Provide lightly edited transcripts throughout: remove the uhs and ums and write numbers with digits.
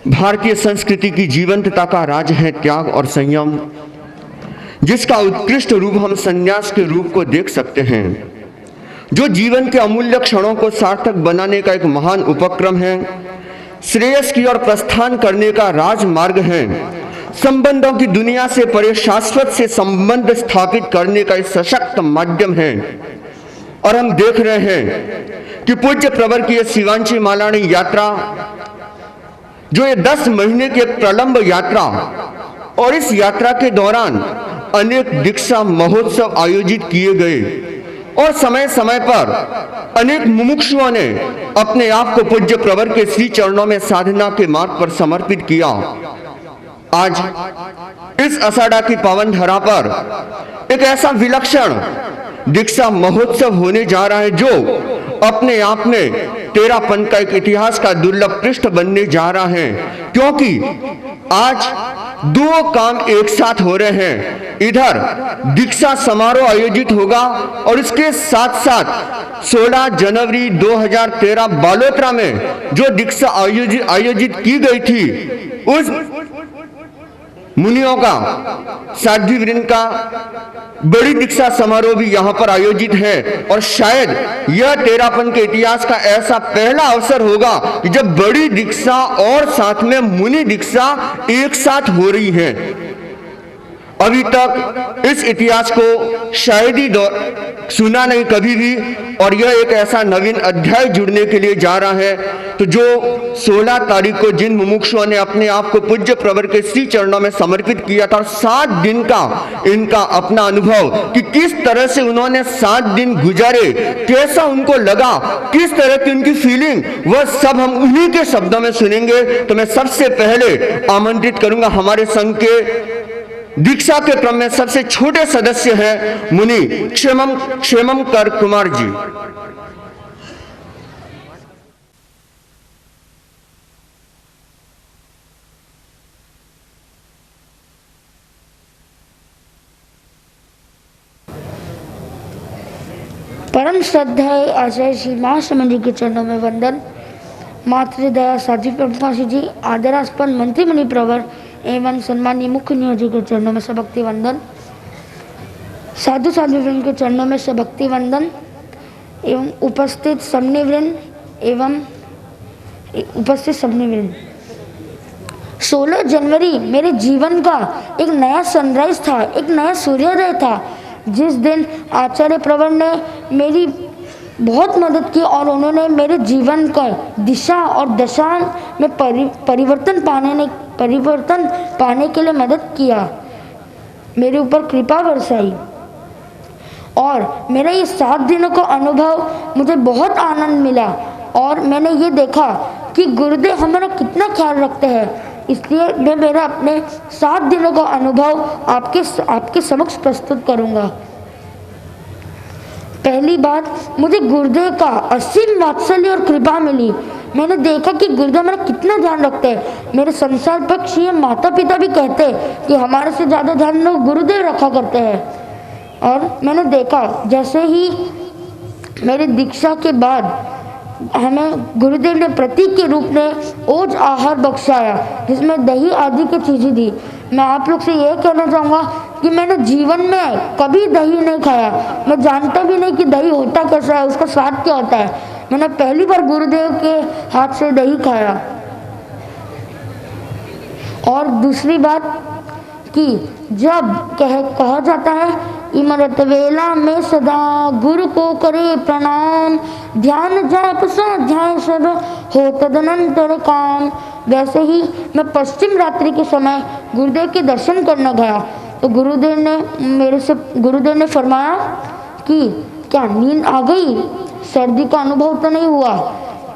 भारतीय संस्कृति की जीवंतता का राज है त्याग और संयम, जिसका उत्कृष्ट रूप हम संन्यास के रूप को देख सकते हैं, जो जीवन के अमूल्य क्षणों को सार्थक बनाने का एक महान उपक्रम है, श्रेयस की ओर प्रस्थान करने का राजमार्ग है, संबंधों की दुनिया से परे शाश्वत से संबंध स्थापित करने का एक सशक्त माध्यम है। और हम देख रहे हैं कि पूज्य प्रवर की शिवांशी मालानी यात्रा, जो ये 10 महीने की एक प्रलंब यात्रा, और इस यात्रा के दौरान अनेक दीक्षा महोत्सव आयोजित किए गए और समय समय पर अनेक मुमुक्षुओं ने अपने आप को पूज्य प्रवर के श्री चरणों में साधना के मार्ग पर समर्पित किया। आज इस आषाढ़ा की पावन धरा पर एक ऐसा विलक्षण दीक्षा महोत्सव होने जा रहा है, जो अपने आप में तेरापन का एक इतिहास का दुर्लभ पृष्ठ बनने जा रहा है, क्योंकि आज दो काम एक साथ हो रहे हैं। इधर दीक्षा समारोह आयोजित होगा और इसके साथ साथ 16 जनवरी 2013 बालोतरा में जो दीक्षा आयोजित की गई थी, उस मुनियों का, साध्वी वृंद का बड़ी दीक्षा समारोह भी यहाँ पर आयोजित है। और शायद यह तेरापन के इतिहास का ऐसा पहला अवसर होगा कि जब बड़ी दीक्षा और साथ में मुनि दीक्षा एक साथ हो रही है। अभी तक इस इतिहास को शायद ही सुना नहीं कभी भी, और यह एक ऐसा नवीन अध्याय जुड़ने के लिए जा रहा है। तो जो 16 तारीख को जिन मुमुक्षुओं ने अपने आप को पूज्य प्रवर के श्री चरणों में समर्पित किया था, और 7 दिन का इनका अपना अनुभव कि किस तरह से उन्होंने 7 दिन गुजारे, कैसा उनको लगा, किस तरह की उनकी फीलिंग, वह सब हम उन्हीं के शब्दों में सुनेंगे। तो मैं सबसे पहले आमंत्रित करूंगा हमारे संघ के दीक्षा के क्रम में सबसे छोटे सदस्य हैं मुनि क्षेमम कर कुमार जी। परम श्रद्धाएं आचार्य श्री महाश्रमण जी के चरणों में वंदन। मातृदया साध्वी प्रभुपाशी जी, आदरास्पद मंत्री मुनि प्रवर एवं सम्मानीय मुख्य नियोजक के चरणों में सबक्ति वंदन। साधु साध्वी वृंद के चरणों में सबक्ति वंदन एवं उपस्थित सबने वृंद। 16 जनवरी मेरे जीवन का एक नया सनराइज था, एक नया सूर्योदय था, जिस दिन आचार्य प्रवर ने मेरी बहुत मदद की और उन्होंने मेरे जीवन का दिशा और दशा में परिवर्तन पाने के लिए मदद किया, मेरे ऊपर कृपा बरसाई। और मेरा ये 7 दिनों का अनुभव मुझे बहुत आनंद मिला, और मैंने ये देखा कि गुरुदेव हमारा कितना ख्याल रखते हैं। इसलिए मैं मेरा अपने 7 दिनों का अनुभव आपके समक्ष प्रस्तुत करूँगा। पहली बात, मुझे गुरुदेव का असीम वात्सल्य और कृपा मिली। मैंने देखा कि गुरुदेव मेरा कितना ध्यान रखते हैं। मेरे संसार पक्ष ये माता पिता भी कहते हैं कि हमारे से ज़्यादा ध्यान लोग गुरुदेव रखा करते हैं। और मैंने देखा जैसे ही मेरी दीक्षा के बाद हमें गुरुदेव ने प्रतीक के रूप में ओज आहार बख्शाया, जिसमें दही आदि की चीज़ें दी। मैं आप लोग से यह कहना चाहूँगा कि मैंने जीवन में कभी दही नहीं खाया, मैं जानता भी नहीं कि दही होता कैसा है, उसका स्वाद क्या होता है। मैंने पहली बार गुरुदेव के हाथ से दही खाया। और दूसरी बात कि जब कहा जाता है इमरत वेला में सदा गुरु को करे प्रणाम, ध्यान जाप स्वाध्याय सब हो तदनंतर काम। वैसे ही मैं पश्चिम रात्रि के समय गुरुदेव के दर्शन करने गया, तो गुरुदेव ने फरमाया कि क्या नींद आ गई, सर्दी का अनुभव तो नहीं हुआ।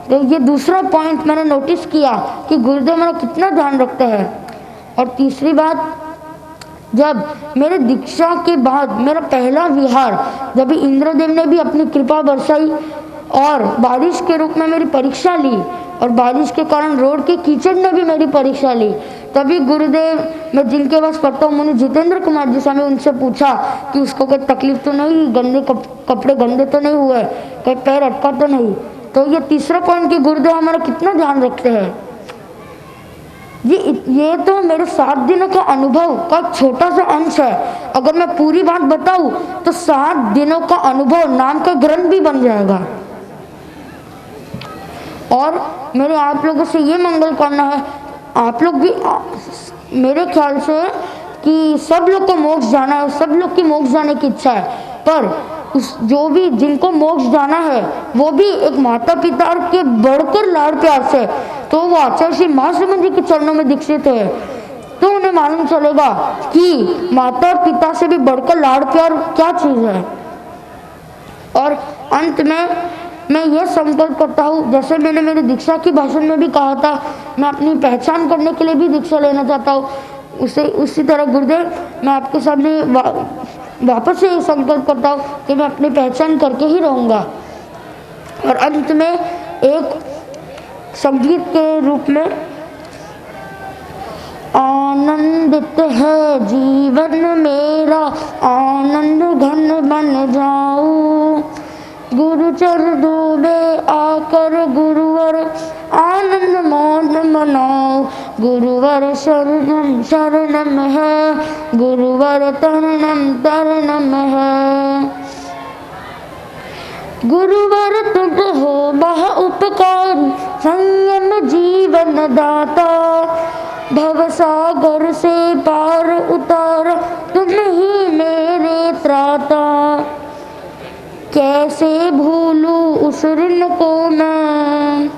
तो ये दूसरा पॉइंट मैंने नोटिस किया कि गुरुदेव मेरा कितना ध्यान रखते हैं। और तीसरी बात, जब मेरे दीक्षा के बाद मेरा पहला विहार, जब इंद्रदेव ने भी अपनी कृपा बरसाई और बारिश के रूप में मेरी परीक्षा ली, और बारिश के कारण रोड के कीचड़ ने भी मेरी परीक्षा ली, तभी गुरुदेव, मैं जिनके पास पढ़ता हूँ मुनि जितेंद्र कुमार जी से, उनसे पूछा कि उसको कोई तकलीफ तो नहीं, गंदे कपड़े गंदे तो नहीं हुए, कोई पैर अटका तो नहीं। तो ये तीसरा पॉइंट कि गुरुदेव हमारा कितना ध्यान रखते हैं। ये तो मेरे 7 दिनों का अनुभव का एक छोटा सा अंश है। अगर मैं पूरी बात बताऊं तो 7 दिनों का अनुभव नाम का ग्रंथ भी बन जाएगा। और मेरे आप लोगों से ये मंगल करना है, आप लोग भी मेरे ख्याल से कि सब लोग को मोक्ष जाना है, सब लोग की मोक्ष जाने की इच्छा है, पर उस जो भी जिनको मोक्ष जाना है वो भी एक माता पिता के बढ़कर लाड़ प्यार से, तो वो आचार्य श्री महाश्रीमन जी के चरणों में दीक्षित है, तो उन्हें मालूम चलेगा कि माता और पिता से भी बढ़कर लाड़ प्यार क्या चीज़ है। और अंत में मैं ये संकल्प करता हूँ, जैसे मैंने मेरी दीक्षा की भाषण में भी कहा था, मैं अपनी पहचान करने के लिए भी दीक्षा लेना चाहता हूँ, उसी तरह गुरुदेव मैं आपके सामने वापस से ये संकल्प करता हूँ कि मैं अपनी पहचान करके ही रहूँगा। और अंत में एक संगीत के रूप में, आनंदित है जीवन मेरा, आनंद घन बन जाऊं, गुरु चरणों में आकर गुरुवर आनंद मौन मनाओ, गुरुवर शरणम शरणम है, गुरुवर तरणम तरणम है, गुरुवर तुम हो महा उपकार, संयम जीवन दाता, भवसागर से पार उतार, तुम ही मेरे त्राता, कैसे भूलूं उस ऋण को मैं,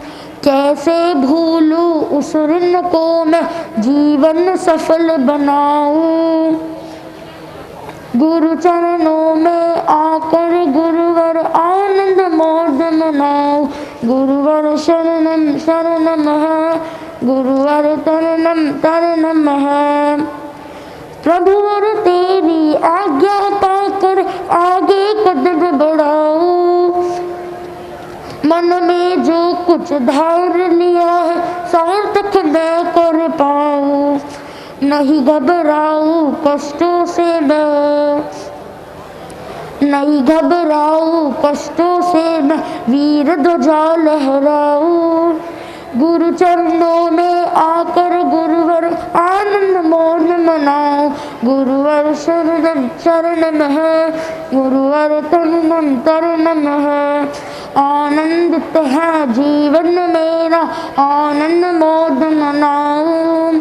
कैसे भूलूं उस ऋण को मैं, जीवन सफल बनाऊं, गुरु चरणों में आकर गुरुवर आनंद मौज मनाऊं, गुरुवर शरणम शरणम है, गुरुवर तरणम तरणम है, प्रभुवर तेरी आज्ञा पाकर आगे कदम बढ़ाऊं, मन में जो कुछ धार लिया है सार्थक मैं कर पाऊं, नहीं घबराऊं कष्टों से मैं, नहीं घबराऊं कष्टों से मैं, वीर ध्वजा लहराऊं, गुरु चरणों में आकर गुरुवर आनंद मौन मनाओ, गुरुवर शरणम शरणम है, गुरुवर तरणम तरणम है, आनंदित है जीवन मेरा, आनंद मौन मनाओ,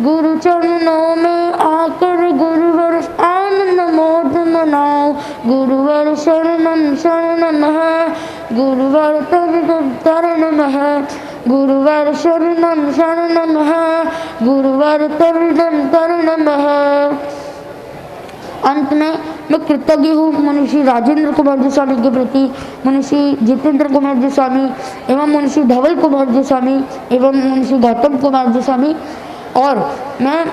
गुरु चरणों में आकर गुरुवर आनंद मौज मनाओ, गुरुवर शरणम शरणम है, गुरुवर तरणम तरणम है, गुरुवर शरणम शरणम है, गुरुवर तरणम तरणम है। अंत में मैं कृतज्ञ हूँ मनीषी राजेंद्र कुमार जी स्वामी के प्रति, मनीषी जितेंद्र कुमार जी स्वामी एवं मनीषी धवल कुमार जी स्वामी एवं मनीषी गौतम कुमार जी स्वामी, और मैं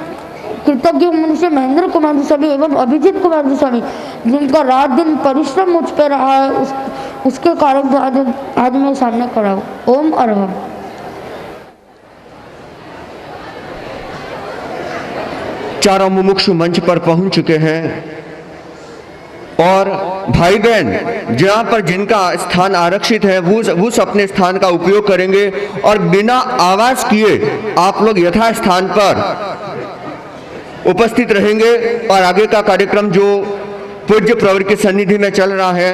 कृतज्ञ हूँ मनीषी महेंद्र कुमार जी स्वामी एवं अभिजीत कुमार जी स्वामी, जिनका रात दिन परिश्रम मुझ पर रहा है, उसके कारण आज मैं सामने खड़ा हूँ। ओम अरहम। चारों मुमुक्षु मंच पर पहुंच चुके हैं और भाई बहन जहां पर जिनका स्थान आरक्षित है वो उस अपने स्थान का उपयोग करेंगे और बिना आवाज किए आप लोग यथा स्थान पर उपस्थित रहेंगे और आगे का कार्यक्रम जो पूज्य प्रवर की सन्निधि में चल रहा है,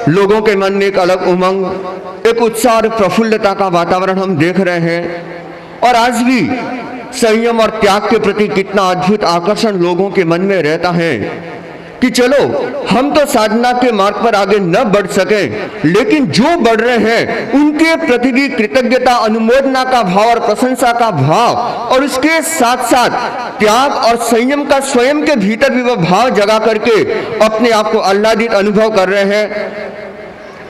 लोगों के मन में एक अलग उमंग, एक उत्साह और प्रफुल्लता का वातावरण हम देख रहे हैं। और आज भी संयम और त्याग के प्रति कितना अद्भुत आकर्षण लोगों के मन में रहता है कि चलो हम तो साधना के मार्ग पर आगे न बढ़ सके, लेकिन जो बढ़ रहे हैं उनके प्रति भी कृतज्ञता, अनुमोदना का भाव और प्रशंसा का भाव, और उसके साथ साथ त्याग और संयम का स्वयं के भीतर भी वह भाव जगा करके अपने आप को आह्लादित अनुभव कर रहे हैं।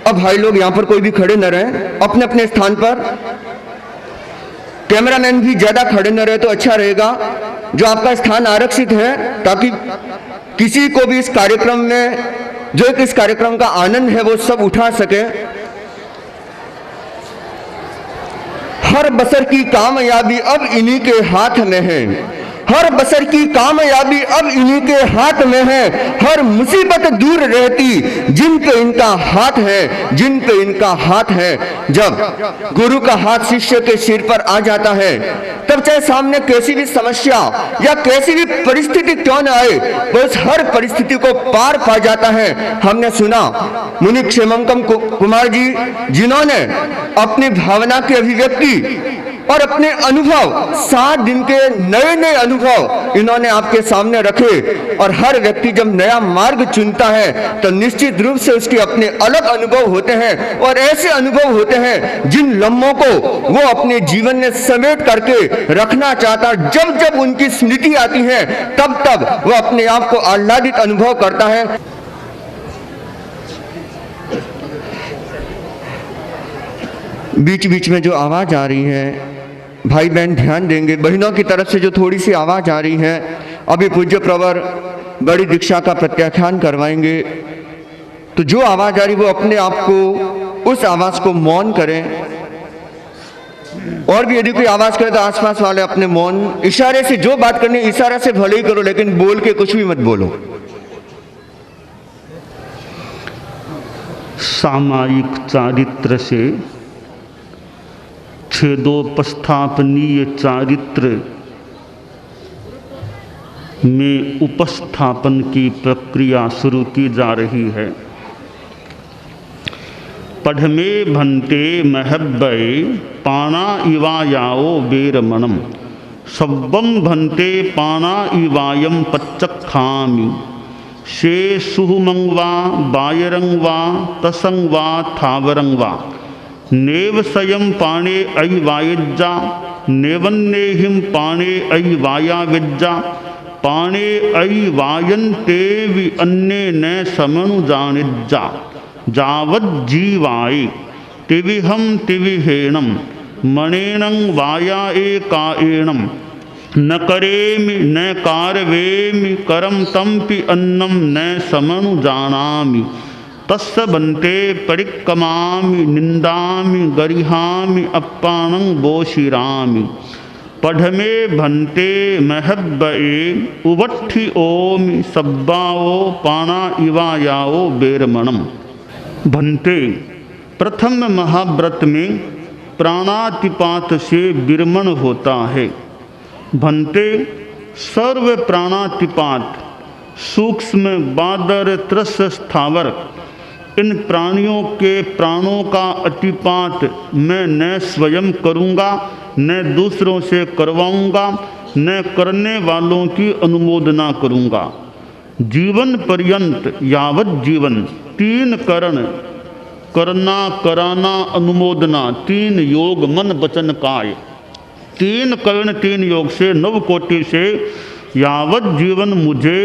अब भाई लोग यहाँ पर कोई भी खड़े न रहे, अपने अपने स्थान पर, कैमरामैन भी ज्यादा खड़े न रहे तो अच्छा रहेगा, जो आपका स्थान आरक्षित है, ताकि किसी को भी इस कार्यक्रम में जो एक इस कार्यक्रम का आनंद है वो सब उठा सके। हर बसर की कामयाबी अब इन्हीं के हाथ में है, हर बसर की कामयाबी अब इन्हीं के हाथ में है, हर मुसीबत दूर रहती जिन पे इनका हाथ है, जिन पे इनका हाथ है। जब गुरु का हाथ शिष्य के सिर पर आ जाता है, तब चाहे सामने कैसी भी समस्या या कैसी भी परिस्थिति क्यों न आए, वो उस हर परिस्थिति को पार पा जाता है। हमने सुना मुनि क्षेमंकम कुमार जी, जिन्होंने अपनी भावना की अभिव्यक्ति और अपने अनुभव 7 दिन के नए नए अनुभव इन्होंने आपके सामने रखे। और हर व्यक्ति जब नया मार्ग चुनता है तो निश्चित रूप से उसके अपने अलग अनुभव होते हैं, और ऐसे अनुभव होते हैं जिन लम्हों को वो अपने जीवन में समेट करके रखना चाहता। जब जब उनकी स्मृति आती है तब तब वो अपने आप को आह्लादित अनुभव करता है। बीच बीच में जो आवाज आ रही है, भाई बहन ध्यान देंगे, बहनों की तरफ से जो थोड़ी सी आवाज आ रही है, अभी पूज्य प्रवर बड़ी दीक्षा का प्रत्याख्यान करवाएंगे, तो जो आवाज आ रही वो अपने आप को उस आवाज को मौन करें, और भी यदि कोई आवाज करे तो आसपास वाले अपने मौन, इशारे से जो बात करनी इशारा से भले ही करो, लेकिन बोल के कुछ भी मत बोलो। सामायिक चारित्र से छेदोपस्थापनीय चारित्र में उपस्थापन की प्रक्रिया शुरू की जा रही है। पढ़मे भन्ते महब्बे पाणा इवायाओ बेरमणम सब्बम भन्ते पाणा इवायम पच्चखामि शे सुहुमंगवा बायरंगवा तसंगवा थावरंगवा नेव स्वयं पाणे अयि वायज्जा नेवन्नेहिम पाणे अयि वाया विज्जा पाणे अयि वायन्ते वि अन्ने न समनु जानिज्जा जावज्जीवाय तिविहम तिविहेणम मणेनं वाया एकाएणम न करेमि न कारवेमि करम तंपि अन्नम न समनु जानामि तस्य बन्ते परिक्कमामि निंदामि गरिहामि अप्पाणं बोशिरामि पढ़मे भन्ते महब्बए उवट्ठि ओमि सब्बाओ पाणा इवायाओ बेरमणम। भन्ते प्रथम महाव्रत में प्राणातिपात से विरमण होता है। भन्ते सर्व प्राणातिपात सूक्ष्म बादर त्रस स्थावर इन प्राणियों के प्राणों का अतिपात मैं न स्वयं करूँगा, न दूसरों से करवाऊँगा, न करने वालों की अनुमोदना करूँगा। जीवन पर्यंत यावत जीवन 3 करण करना कराना अनुमोदना 3 योग मन वचन काय 3 कर्ण 3 योग से 9 कोटि से यावत जीवन मुझे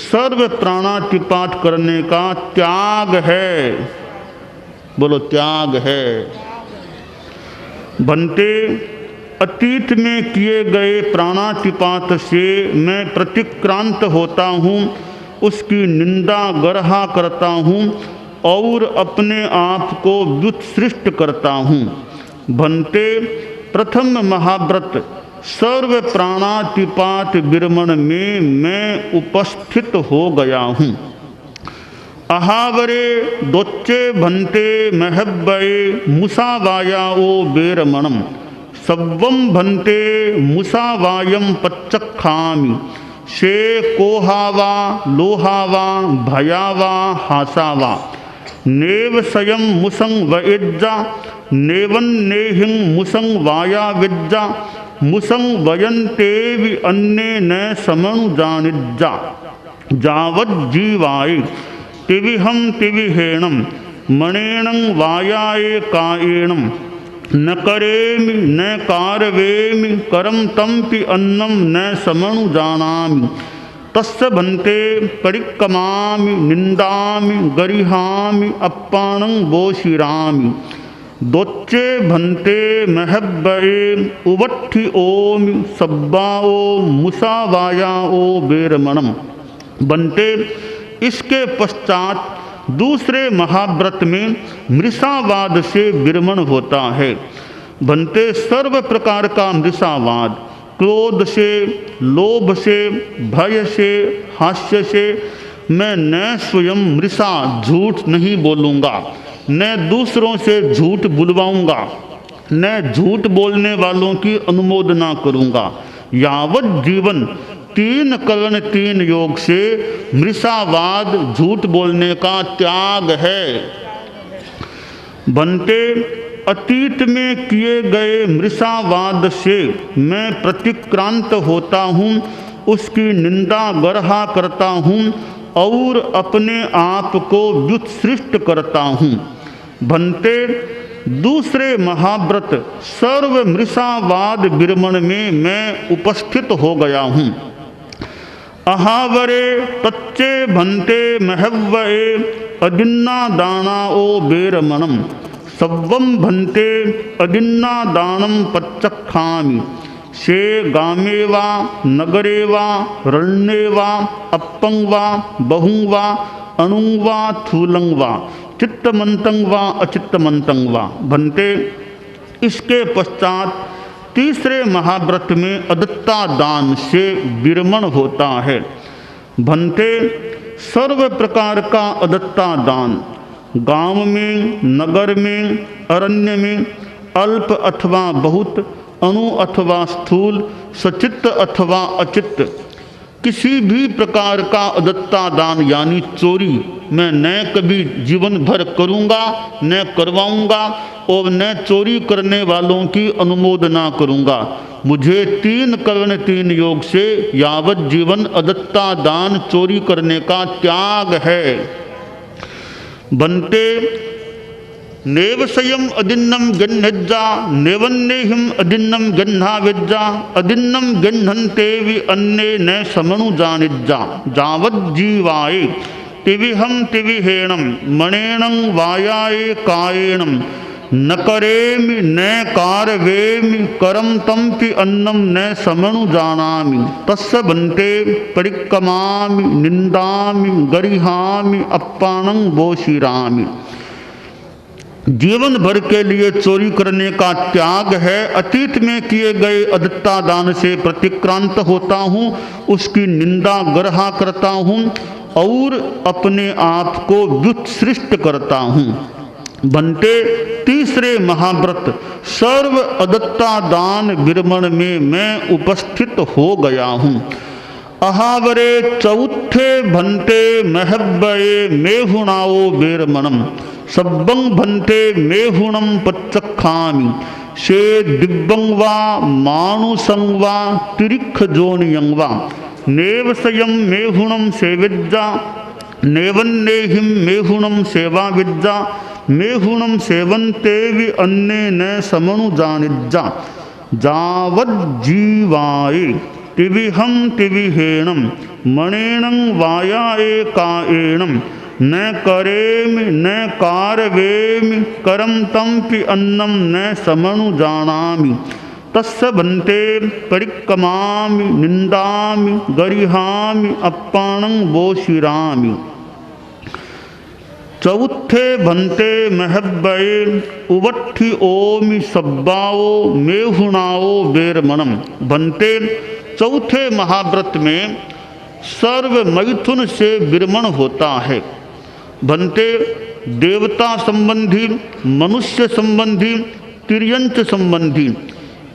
सर्व प्राणातिपात करने का त्याग है। बोलो त्याग है। भन्ते अतीत में किए गए प्राणातिपात से मैं प्रतिक्रांत होता हूँ, उसकी निंदा गरहा करता हूँ और अपने आप को व्युत्सृष्ट करता हूँ। भन्ते प्रथम महाव्रत सर्व प्राणातिपात विरमण में मैं उपस्थित हो गया हूँ। अहावरे दोच्चे भन्ते महब्बए मुसावायाओ बेरमणम सब्वम भन्ते मुसावायम पच्चखामि शे कोहावा लोहावा भयावा हासावा नेव स्वयं मुसंग वइज्जा नेवन्नेहिं मुसंग वाया विज्जा मुसंग वयन्ते वि अन्ने न समनु जानिज्जा जावत जीवाय तिविहम तिविहेणम मणेनं वायाए काएणम न करेमि न कारवेमि करम तंपि अन्नम न समनु जानामि तस्य भन्ते परिक्कमामि निंदामि गरिहामि अप्पाणं बोशिरामि दोच्चे भन्ते महब्बए उवट्ठि ओमि सब्बाओ मुसावायाओ बेरमणम। भन्ते इसके पश्चात दूसरे महाव्रत में मृषावाद से विरमण होता है। भन्ते सर्व प्रकार का मृषावाद क्रोध से, लोभ से, भय से, हास्य से मैं न स्वयं मृषा झूठ नहीं बोलूँगा, न दूसरों से झूठ बुलवाऊँगा, न झूठ बोलने वालों की अनुमोदना करूँगा। यावत जीवन 3 करण 3 योग से मृषावाद झूठ बोलने का त्याग है। बनते अतीत में किए गए मृषावाद से मैं प्रतिक्रांत होता हूँ, उसकी निंदा गरहा करता हूँ और अपने आप को व्युत्सृष्ट करता हूँ। बनते दूसरे महाव्रत सर्व मृषावाद विरमण में मैं उपस्थित हो गया हूँ। अहावरे तच्चे भन्ते महव्वए अदिन्ना दाना ओ बेरमणम सव्वम भन्ते अदिन्ना दानम पच्चखामि शे गामे वा नगरे वा रण्ये वा अप्पं वा बहुं वा अणुं वा थूलं वा चित्तमन्तं वा अचित्तमन्तं वा। भन्ते इसके पश्चात तीसरे महाव्रत में अदत्ता दान से विरमण होता है। भन्ते सर्व प्रकार का अदत्ता दान गांव में, नगर में, अरण्य में, अल्प अथवा बहुत, अणु अथवा स्थूल, सचित्त अथवा अचित्त, किसी भी प्रकार का अदत्ता दान यानी चोरी मैं न कभी जीवन भर करूँगा, न करवाऊँगा और न चोरी करने वालों की अनुमोदना करूँगा। मुझे 3 करण 3 योग से यावत जीवन अदत्ता दान चोरी करने का त्याग है। बनते नेवसयम अदिन्नम गन्हज्जा नेवन्नेहिम अदिन्नम गन्हाविज्जा अदिन्नम गन्हन्तेवि अन्ने न समनु जानिज्जा जावत जीवाये तिविहम तिविहेणम मणेणं वायाये कायेणं न करेमि न कारवेमि करम तंपि अन्नम न समनु जानामि तस्य बनते परिक्रमामि निंदामि गरिहामि अप्पानं बोशिरामि। जीवन भर के लिए चोरी करने का त्याग है। अतीत में किए गए अदत्ता दान से प्रतिक्रांत होता हूँ, उसकी निंदा गरहा करता हूँ और अपने आप को व्युत्सृष्ट करता हूँ। बनते तीसरे महाव्रत सर्व अदत्ता दान विरमण में मैं उपस्थित हो गया हूँ। अहावरे चौथे भन्ते महब्बये मेहुणाओ बेरमणम सब्बं भन्ते मेहुणम पच्चखामि शे दिव्यं वा मानुषं वा तिरिक्ख जोनियं वा नेवसयं मेहुणं सेविज्जा नेवन्नेहिं मेहुणं सेवाविज्जा मेहुणं सेवन्तेवि अन्ने न समनु जानिज्जा जावज्जीवाये तिविहं तिविहेणं मणेणं वायाये कायेणं न करेमि न कारवेमि करम तंपि अन्नम न समनु जानामि तस्य बनते परिक्रमामि निंदामि गरिहामि अप्पानं बोशिरामि। चौथे भन्ते महब्बये उवट्ठि ओमि सब्बाओ मेहुणाओ बेरमणम। भन्ते चौथे महाव्रत में सर्व मैथुन से विरमण होता है। बनते देवता संबंधी, मनुष्य संबंधी, तिर्यंच संबंधी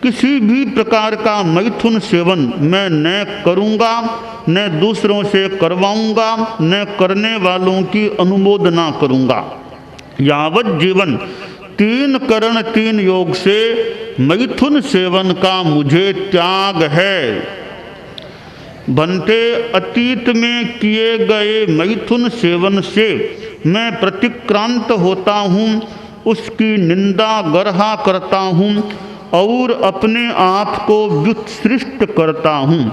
किसी भी प्रकार का मैथुन सेवन मैं न करूँगा, न दूसरों से करवाऊँगा, न करने वालों की अनुमोदना करूँगा। यावत जीवन 3 करण 3 योग से मैथुन सेवन का मुझे त्याग है। बनते अतीत में किए गए मैथुन सेवन से मैं प्रतिक्रांत होता हूँ, उसकी निंदा गरहा करता हूँ और अपने आप को व्युत्सृष्ट करता हूँ।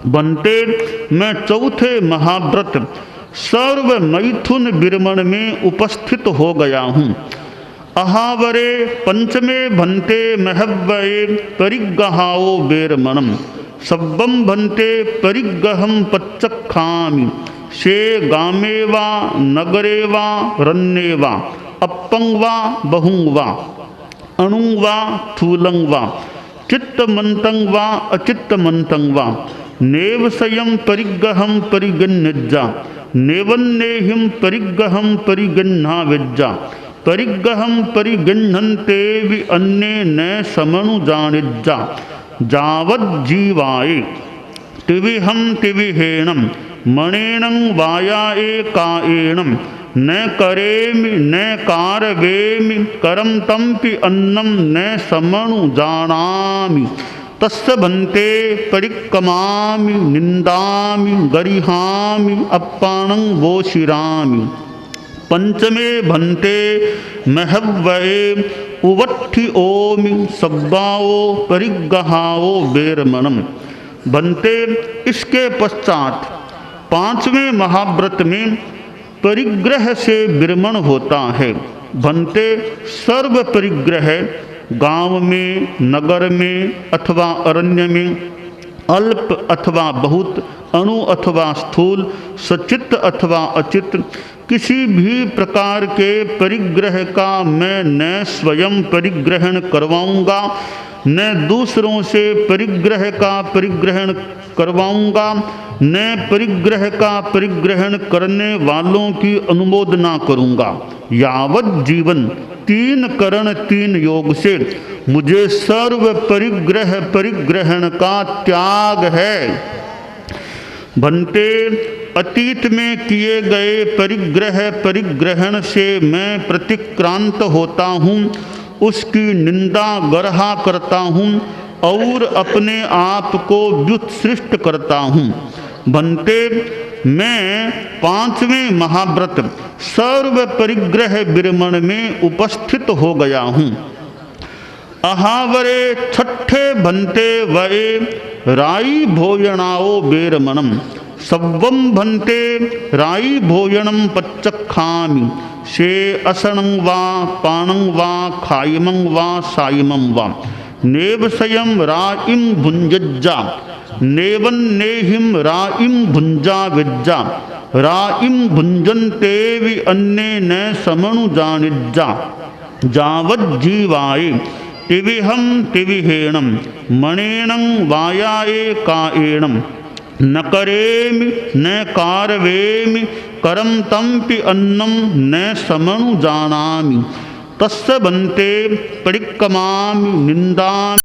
बनते मैं चौथे महाव्रत सर्व मैथुन विरमण में उपस्थित हो गया हूँ। अहावरे पंचमे भन्ते महव्वये परिग्रहाओ बेरमणम सब्बं भन्ते परिग्रहं पच्चखामि शे गामे वा नगरे वा रण्ये वा अप्पं वा बहुं वा अणुं वा थूलं वा चित्तमन्तं वा अचित्तमन्तं वा नेव स्वयं परिग्रहं परिगण्यज्जा नेवन्नेहिं परिग्रहं परिगण्हाविज्जा परिग्रहं परिगण्हन्ते वि अन्ये न समनुजानिज्जा जावज्जीवाये तिविहं तिविहेणं मणेनं वायाए काएणं न करेमि न कारवेमि करम तंपि अन्नं न समनु जानामि तस्य भन्ते परिक्रमामि निंदामि गरिहामि अप्पानं वोशिरामि पंचमे भन्ते महव्वये उवट्ठि ओमि सब्बाओ परिग्रहाओ बेरमणम। भन्ते इसके पश्चात पांचवें महाव्रत में परिग्रह से विरमण होता है। भन्ते सर्व परिग्रह गांव में, नगर में अथवा अरण्य में, अल्प अथवा बहुत, अणु अथवा स्थूल, सचित अथवा अचित, किसी भी प्रकार के परिग्रह का मैं न स्वयं परिग्रहण करवाऊंगा न दूसरों से परिग्रह का परिग्रहण करवाऊंगा न परिग्रह का परिग्रहण करने वालों की अनुमोदना करूंगा। यावत जीवन तीन करण तीन योग से मुझे सर्व परिग्रह परिग्रहण का त्याग है। भन्ते अतीत में किए गए परिग्रह परिग्रहण से मैं प्रतिक्रांत होता हूँ, उसकी निंदा गरहा करता हूँ और अपने आप को व्युत्सृष्ट करता हूँ। भन्ते मैं पांचवें महाव्रत सर्व परिग्रह विरमण में उपस्थित हो गया हूँ। अहावरे छठे भन्ते वये राई भोजनाओ बेरमणम सव्वम भन्ते राई भोजनम पच्चखामि शे असनं वा पानं वा खायमं वा सायमं वा नेव स्वयं राइं भुंजज्जा नेवन्नेहिं राइं भुंजा विज्जा राइं भुंजन्ते वि अन्ये न समनुजानिज्जा जावज्जीवाये तिविहं तिविहेणं मणेनं वायाए काएणं न करेमि न कारवेमि करम तंपि अन्नं न समनु जानामि तस्य भन्ते परिक्रमामि निंदामि